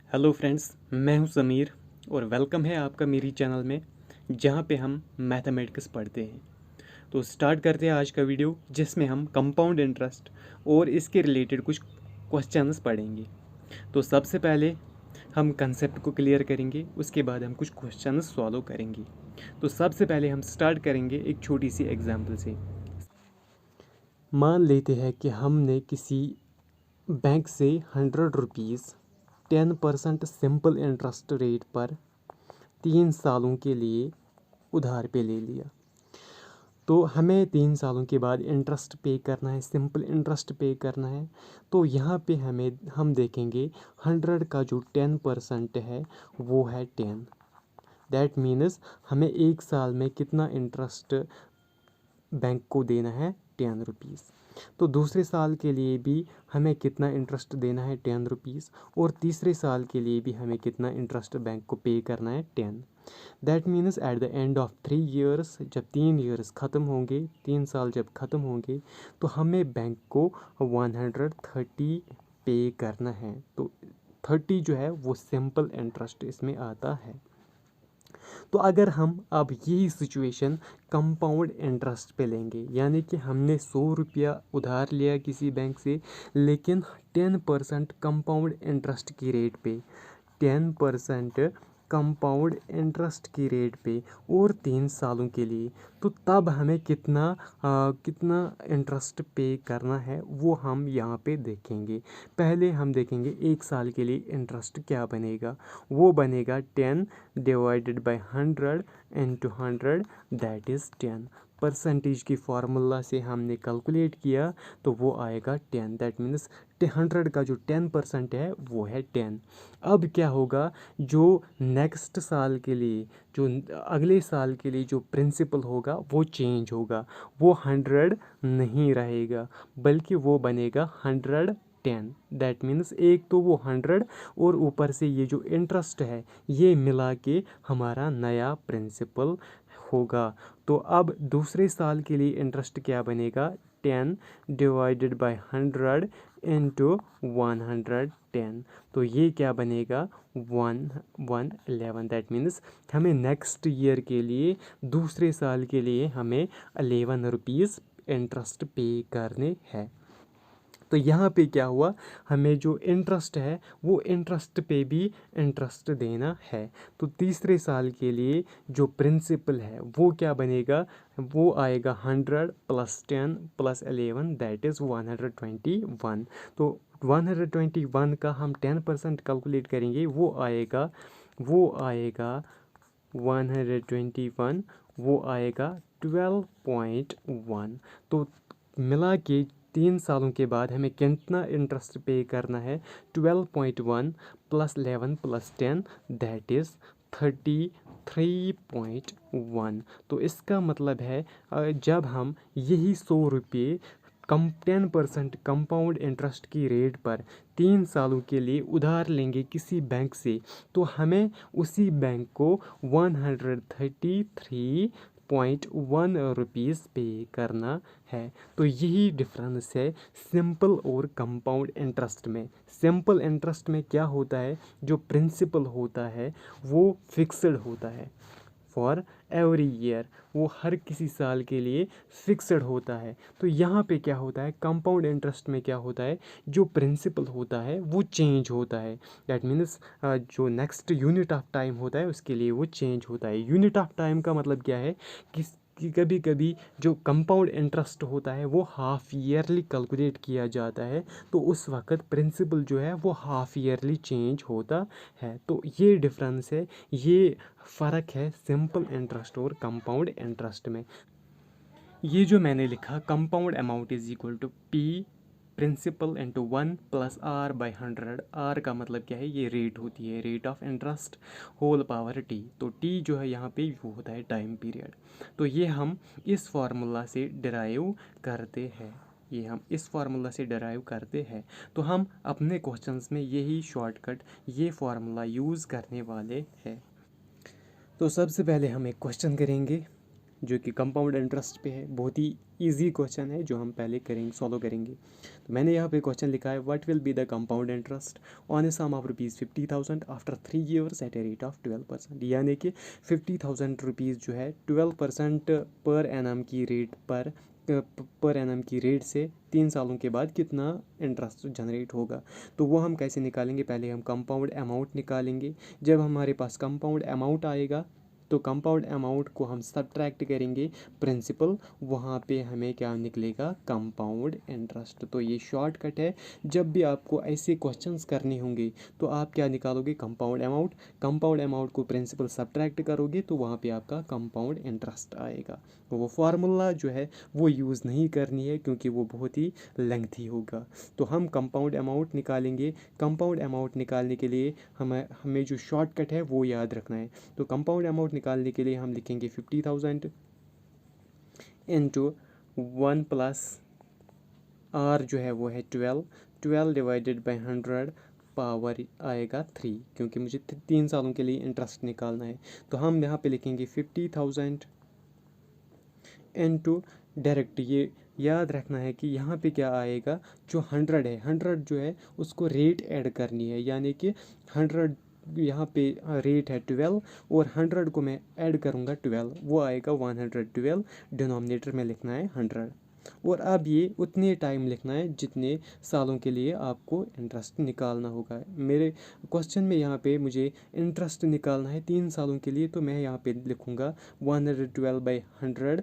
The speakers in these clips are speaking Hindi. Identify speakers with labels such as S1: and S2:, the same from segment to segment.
S1: हेलो फ्रेंड्स, मैं हूं समीर और वेलकम है आपका मेरी चैनल में जहां पे हम मैथमेटिक्स पढ़ते हैं। तो स्टार्ट करते हैं आज का वीडियो जिसमें हम कंपाउंड इंटरेस्ट और इसके रिलेटेड कुछ क्वेश्चंस पढ़ेंगे। तो सबसे पहले हम कंसेप्ट को क्लियर करेंगे, उसके बाद हम कुछ क्वेश्चंस सॉल्व करेंगे। तो सबसे पहले हम स्टार्ट करेंगे एक छोटी सी एग्जांपल से। मान लेते हैं कि हमने किसी बैंक से 100 रुपीज़ 10% सिंपल इंटरेस्ट रेट पर 3 सालों के लिए उधार पे ले लिया। तो हमें 3 सालों के बाद इंटरेस्ट पे करना है, सिंपल इंटरेस्ट पे करना है। तो यहाँ पे हम देखेंगे 100 का जो 10% है वो है 10। दैट मीन्स हमें 1 साल में कितना इंटरेस्ट बैंक को देना है, 10 रुपीज़। तो दूसरे साल के लिए भी हमें कितना इंटरेस्ट देना है, 10 रुपीज़। और तीसरे साल के लिए भी हमें कितना इंटरेस्ट बैंक को पे करना है, 10। That means at the end of 3 years, जब 3 ईयर्स ख़त्म होंगे, 3 साल जब ख़त्म होंगे, तो हमें बैंक को 130 पे करना है। तो 30 जो है वो सिंपल इंटरेस्ट इसमें आता है। तो अगर हम अब यही सिचुएशन कंपाउंड इंटरेस्ट पे लेंगे, यानी कि हमने 100 रुपया उधार लिया किसी बैंक से, लेकिन 10% कंपाउंड इंटरेस्ट की रेट पे, 10% कंपाउंड इंटरेस्ट की रेट पे और 3 सालों के लिए, तो तब हमें कितना इंटरेस्ट पे करना है वो हम यहाँ पे देखेंगे। पहले हम देखेंगे 1 साल के लिए इंटरेस्ट क्या बनेगा। वो बनेगा 10 divided by 100 into 100, that is 10। Percentage की फार्मूला से हमने कैलकुलेट किया तो वो आएगा 10। दैट मीन्स 100 का जो 10% है वो है 10। अब क्या होगा, जो नेक्स्ट साल के लिए, जो अगले साल के लिए जो प्रिंसिपल होगा वो चेंज होगा। वो 100 नहीं रहेगा बल्कि वो बनेगा 110। दैट मीन्स एक तो वो 100 और ऊपर से ये जो इंटरेस्ट है ये मिला के हमारा नया प्रिंसिपल होगा। तो अब दूसरे साल के लिए इंटरेस्ट क्या बनेगा, 10 डिवाइडेड बाय 100 इंटू 110। तो ये क्या बनेगा, 111। दैट मीन्स हमें नेक्स्ट ईयर के लिए, दूसरे साल के लिए हमें 11 रुपीज़ इंटरेस्ट पे करने हैं। तो यहाँ पे क्या हुआ, हमें जो इंटरेस्ट है वो इंटरेस्ट पे भी इंटरेस्ट देना है। तो तीसरे साल के लिए जो प्रिंसिपल है वो क्या बनेगा, वो आएगा 100 प्लस 10 प्लस 11, दैट इज़ 121। तो 121 का हम 10% कैलकुलेट करेंगे, वो आएगा 121, वो आएगा 12.1। तो मिला के 3 सालों के बाद हमें कितना इंटरेस्ट पे करना है, 12.1 प्लस 11 प्लस 10, दैट इज़ 33.1। तो इसका मतलब है जब हम यही 100 रुपये 10% कंपाउंड इंटरेस्ट की रेट पर 3 सालों के लिए उधार लेंगे किसी बैंक से, तो हमें उसी बैंक को 133.1 रुपीज़ पे करना है। तो यही डिफरेंस है सिंपल और कंपाउंड इंटरेस्ट में। सिंपल इंटरेस्ट में क्या होता है, जो प्रिंसिपल होता है वो फिक्स्ड होता है फॉर एवरी ईयर, वो हर किसी साल के लिए फिक्स्ड होता है। तो यहाँ पे क्या होता है, कंपाउंड इंटरेस्ट में क्या होता है, जो प्रिंसिपल होता है वो चेंज होता है। दैट मीन्स जो नेक्स्ट यूनिट ऑफ टाइम होता है उसके लिए वो चेंज होता है। यूनिट ऑफ टाइम का मतलब क्या है कि कभी कभी जो कंपाउंड इंटरेस्ट होता है वो हाफ ईयरली कैलकुलेट किया जाता है, तो उस वक्त प्रिंसिपल जो है वो हाफ ईयरली चेंज होता है। तो ये डिफरेंस है, ये फ़र्क है सिंपल इंटरेस्ट और कंपाउंड इंटरेस्ट में। ये जो मैंने लिखा, compound amount is equal to P principal into 1 plus R by 100। R का मतलब क्या है, ये रेट होती है, rate of interest whole power T. तो टी जो है यहाँ पे वो होता है टाइम पीरियड। तो ये हम इस फार्मूला से डिराइव करते हैं, ये हम इस फार्मूला से डिराइव करते हैं। तो हम अपने क्वेश्चंस में यही शॉर्टकट, ये फार्मूला यूज़ करने वाले हैं। तो सबसे पहले हम एक क्वेश्चन करेंगे। जो कि कंपाउंड इंटरेस्ट पे है। बहुत ही इजी क्वेश्चन है जो हम पहले करेंगे, सॉल्व करेंगे। तो मैंने यहाँ पे क्वेश्चन लिखा है, what will be the compound interest on a sum of ₹50,000 after 3 years at a rate of 12%। यानी कि 50,000 रुपीज़ जो है 12% पर एनम की रेट पर एनम की रेट से 3 सालों के बाद कितना इंटरेस्ट जनरेट होगा। तो वो हम कैसे निकालेंगे, पहले हम कंपाउंड अमाउंट निकालेंगे। जब हमारे पास कंपाउंड अमाउंट आएगा तो कंपाउंड अमाउंट को हम सब्ट्रैक्ट करेंगे प्रिंसिपल, वहाँ पे हमें क्या निकलेगा, कंपाउंड इंटरेस्ट। तो ये शॉर्टकट है। जब भी आपको ऐसे क्वेश्चंस करने होंगे तो आप क्या निकालोगे, कंपाउंड अमाउंट। कंपाउंड अमाउंट को प्रिंसिपल सब्ट्रैक्ट करोगे तो वहाँ पे आपका कंपाउंड इंटरेस्ट आएगा। तो वो फार्मूला जो है वो यूज़ नहीं करनी है क्योंकि वो बहुत ही लेंथी होगा। तो हम कंपाउंड अमाउंट निकालेंगे। कंपाउंड अमाउंट निकालने के लिए हमें जो शॉर्टकट है वो याद रखना है। तो कंपाउंड अमाउंट निकालने के लिए हम लिखेंगे 50,000 इंटू 1 प्लस आर जो है वो है 12 डिवाइडेड बाई 100 पावर आएगा 3, क्योंकि मुझे 3 सालों के लिए इंटरेस्ट निकालना है। तो हम यहाँ पे लिखेंगे 50,000 इंटू डायरेक्ट, ये याद रखना है कि यहाँ पे क्या आएगा, जो 100 है, 100 जो है उसको रेट ऐड करनी है। यानी कि 100 यहाँ पे रेट है 12 और 100 को मैं ऐड करूँगा 12, वो आएगा 112। डिनोमिनेटर में लिखना है 100 और अब ये उतने टाइम लिखना है जितने सालों के लिए आपको इंटरेस्ट निकालना होगा। मेरे क्वेश्चन में यहाँ पे मुझे इंटरेस्ट निकालना है 3 सालों के लिए, तो मैं यहाँ पे लिखूँगा 112/100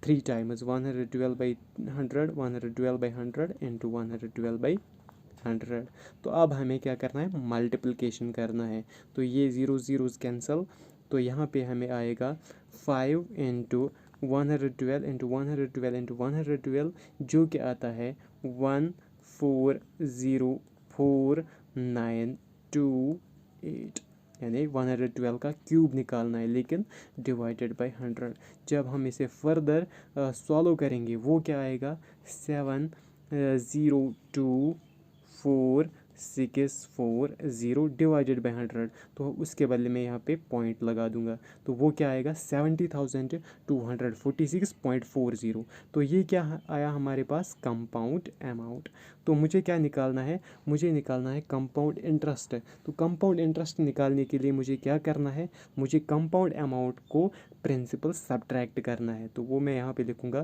S1: 3 टाइम्स, 112/100 112/100 इंटू 112/100। तो अब हमें क्या करना है, मल्टीप्लिकेशन करना है। तो ये 0 0 कैंसिल, तो यहाँ पे हमें आएगा 5 इंटू 112 इंटू 112 इंटू 112, जो कि आता है 1404928, यानी 112 का क्यूब निकालना है, लेकिन डिवाइडेड बाय 100। जब हम इसे फर्दर सॉल्व करेंगे वो क्या आएगा, 7024640 डिवाइडेड बाई 100। तो उसके बदले में यहाँ पे पॉइंट लगा दूंगा, तो वो क्या आएगा 70,246.40। तो ये क्या आया हमारे पास, कंपाउंड अमाउंट। तो मुझे क्या निकालना है, मुझे निकालना है कंपाउंड इंटरेस्ट। तो कंपाउंड इंटरेस्ट निकालने के लिए मुझे क्या करना है, मुझे कंपाउंड अमाउंट को प्रिंसिपल सब्ट्रैक्ट करना है। तो वो मैं यहाँ पे लिखूँगा,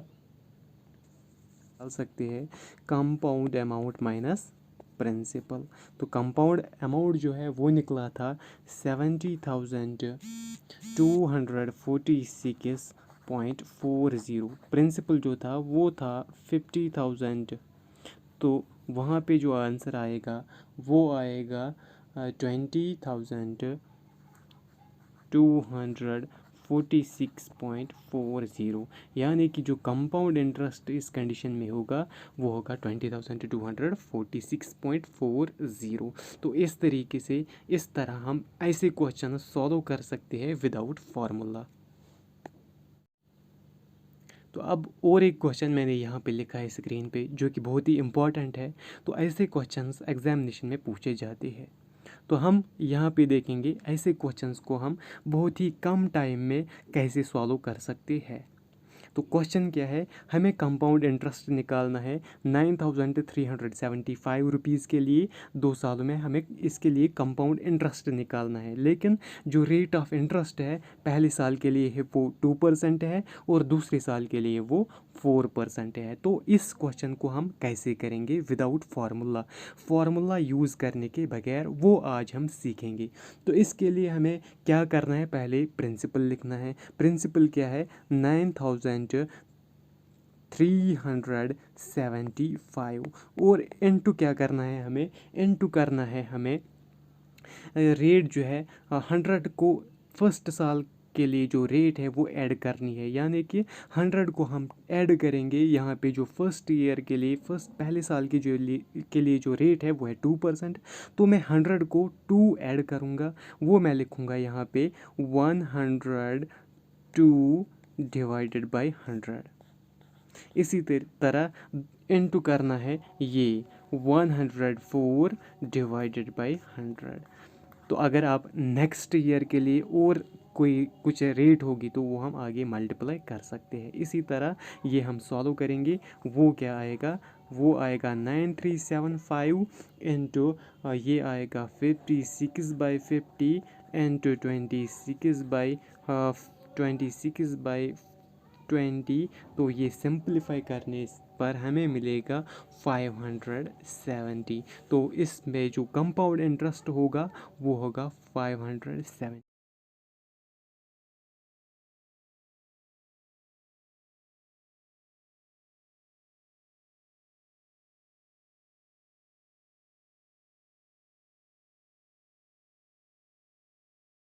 S1: डाल सकते हैं कंपाउंड अमाउंट माइनस प्रिंसिपल। तो कंपाउंड अमाउंट जो है वो निकला था 70,246.40। प्रिंसिपल जो था वो था 50,000। तो वहाँ पे जो आंसर आएगा वो आएगा 20,246.40। यानी कि जो कंपाउंड इंटरेस्ट इस कंडीशन में होगा वो होगा 20,246.40। तो इस तरीके से, इस तरह हम ऐसे क्वेश्चन सॉल्व कर सकते हैं विदाउट फार्मूला। तो अब और एक क्वेश्चन मैंने यहाँ पे लिखा है स्क्रीन पे, जो कि बहुत ही इम्पॉर्टेंट है। तो ऐसे क्वेश्चंस एग्जामिनेशन में पूछे जाते हैं। तो हम यहाँ पे देखेंगे ऐसे क्वेश्चंस को हम बहुत ही कम टाइम में कैसे सॉल्व कर सकते हैं। तो क्वेश्चन क्या है, हमें कंपाउंड इंटरेस्ट निकालना है 9,375 रुपीज़ के लिए 2 सालों में। हमें इसके लिए कंपाउंड इंटरेस्ट निकालना है, लेकिन जो रेट ऑफ इंटरेस्ट है पहले साल के लिए है वो 2% है और दूसरे साल के लिए वो 4% है। तो इस क्वेश्चन को हम कैसे करेंगे विदाउट फार्मूला, फार्मूला यूज़ करने के बगैर, वो आज हम सीखेंगे। तो इसके लिए हमें क्या करना है, पहले प्रिंसिपल लिखना है। प्रिंसिपल क्या है, 9,375 और इनटू क्या करना है हमें, इनटू करना है हमें रेट जो है 100 को फर्स्ट साल के लिए जो रेट है वो ऐड करनी है। यानी कि 100 को हम ऐड करेंगे यहाँ पे, जो फर्स्ट ईयर के लिए, पहले साल के के लिए जो रेट है वो है 2%। तो मैं 100 को 2 ऐड करूँगा, वो मैं लिखूँगा यहाँ पे 102 डिवाइडेड बाई 100। इसी तरह इनटू करना है ये 104 डिवाइडेड बाई 100। तो अगर आप नेक्स्ट ईयर के लिए और कोई कुछ रेट होगी तो वो हम आगे मल्टीप्लाई कर सकते हैं। इसी तरह ये हम सॉल्व करेंगे। वो क्या आएगा, वो आएगा 9375 इंटू ये आएगा 56/50 इंटू 26/20। तो ये सिंप्लीफाई करने पर हमें मिलेगा 570। तो इसमें जो कंपाउंड इंटरेस्ट होगा वो होगा 570।